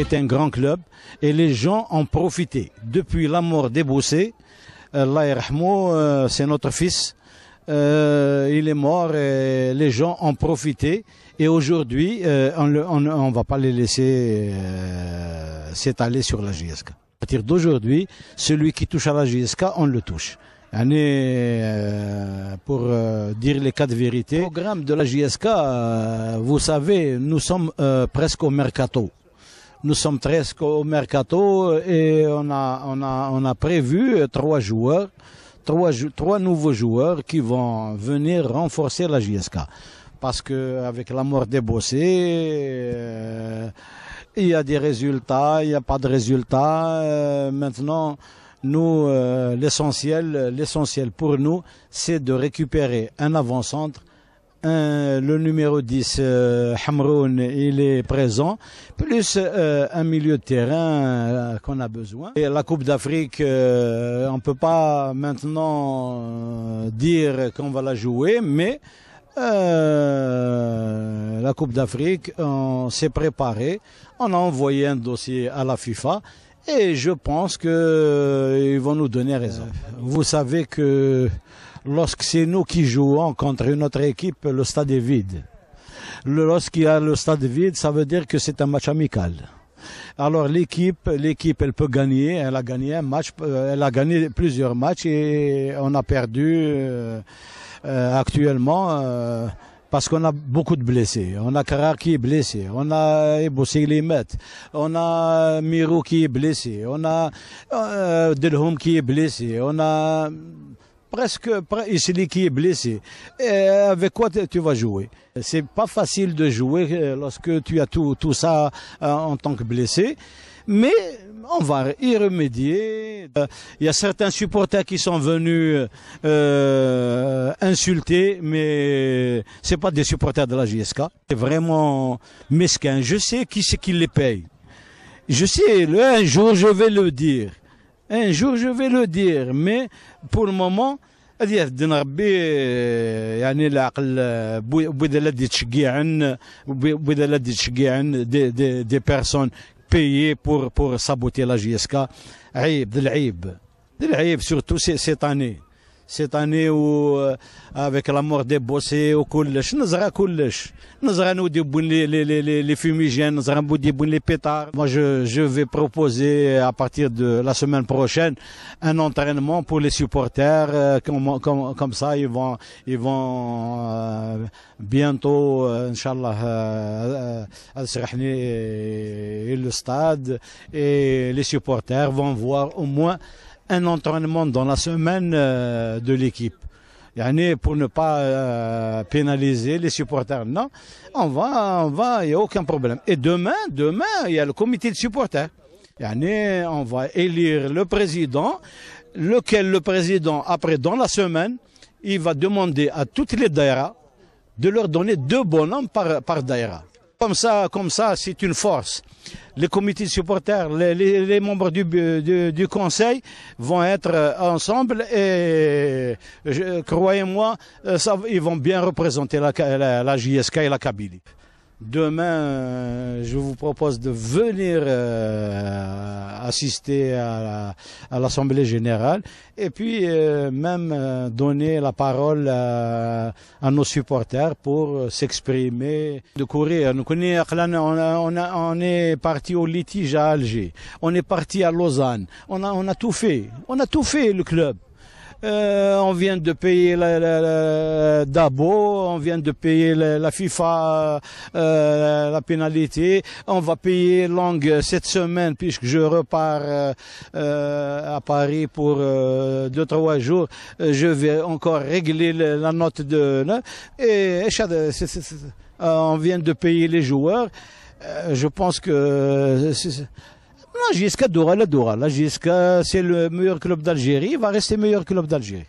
C'est un grand club et les gens ont profité. Depuis la mort d'Eboussé, Allah yarhamou, c'est notre fils. Il est mort et les gens ont profité. Et aujourd'hui, on ne va pas les laisser s'étaler sur la JSK. À partir d'aujourd'hui, celui qui touche à la JSK, on le touche. Pour dire les cas de vérité, le programme de la JSK, vous savez, nous sommes presque au mercato. Nous sommes presque au mercato et on a prévu trois nouveaux joueurs qui vont venir renforcer la JSK. Parce que avec la mort des Bossé, il y a des résultats, il n'y a pas de résultats. Maintenant, nous, l'essentiel pour nous, c'est de récupérer un avant-centre. Le numéro 10, Hamroun, il est présent, plus un milieu de terrain qu'on a besoin. Et la Coupe d'Afrique, on ne peut pas maintenant dire qu'on va la jouer, mais la Coupe d'Afrique, on s'est préparé, on a envoyé un dossier à la FIFA et je pense qu'ils vont nous donner raison. Vous savez que lorsque c'est nous qui jouons contre une autre équipe, le stade est vide. Lorsqu'il y a le stade vide, ça veut dire que c'est un match amical. Alors l'équipe, elle peut gagner, elle a gagné un match, elle a gagné plusieurs matchs et on a perdu actuellement parce qu'on a beaucoup de blessés. On a Karar qui est blessé, on a Eboussé Limet, on a Mirou qui est blessé, on a Delhoum qui est blessé, on a presque Isli qui est blessé. Et avec quoi tu vas jouer? C'est pas facile de jouer lorsque tu as tout ça en tant que blessé, mais on va y remédier. Il y a certains supporters qui sont venus insulter, mais c'est pas des supporters de la JSK. C'est vraiment mesquin. Je sais qui c'est qui les paye. Je sais, un jour je vais le dire. Un jour je vais le dire, mais pour le moment, des personnes payées pour saboter la JSK. Surtout cette année. Cette année où, avec la mort des Bossé, les fumigènes, les pétards. Moi, je vais proposer à partir de la semaine prochaine un entraînement pour les supporters, comme ça, ils vont bientôt, Inch'Allah, le stade et les supporters vont voir au moins un entraînement dans la semaine de l'équipe. Pour ne pas pénaliser les supporters. Non, on va, il n'y a aucun problème. Et demain, il y a le comité de supporters. On va élire le président, lequel le président, après, dans la semaine, il va demander à toutes les daïras de leur donner 2 bonhommes par daïra. Comme ça, c'est une force. Les comités de supporters, les membres du conseil vont être ensemble et croyez-moi, ils vont bien représenter la JSK et la Kabylie. Demain, je vous propose de venir assister à l'Assemblée générale et puis même donner la parole à nos supporters pour s'exprimer, de courir. On est parti au litige à Alger, on est parti à Lausanne, on a tout fait, le club. On vient de payer Dabo, on vient de payer la FIFA, la pénalité. On va payer Lang cette semaine puisque je repars à Paris pour 2-3 jours. Je vais encore régler la note et on vient de payer les joueurs. Je pense que la JSK Dora. La JSK, c'est le meilleur club d'Algérie, il va rester meilleur club d'Algérie.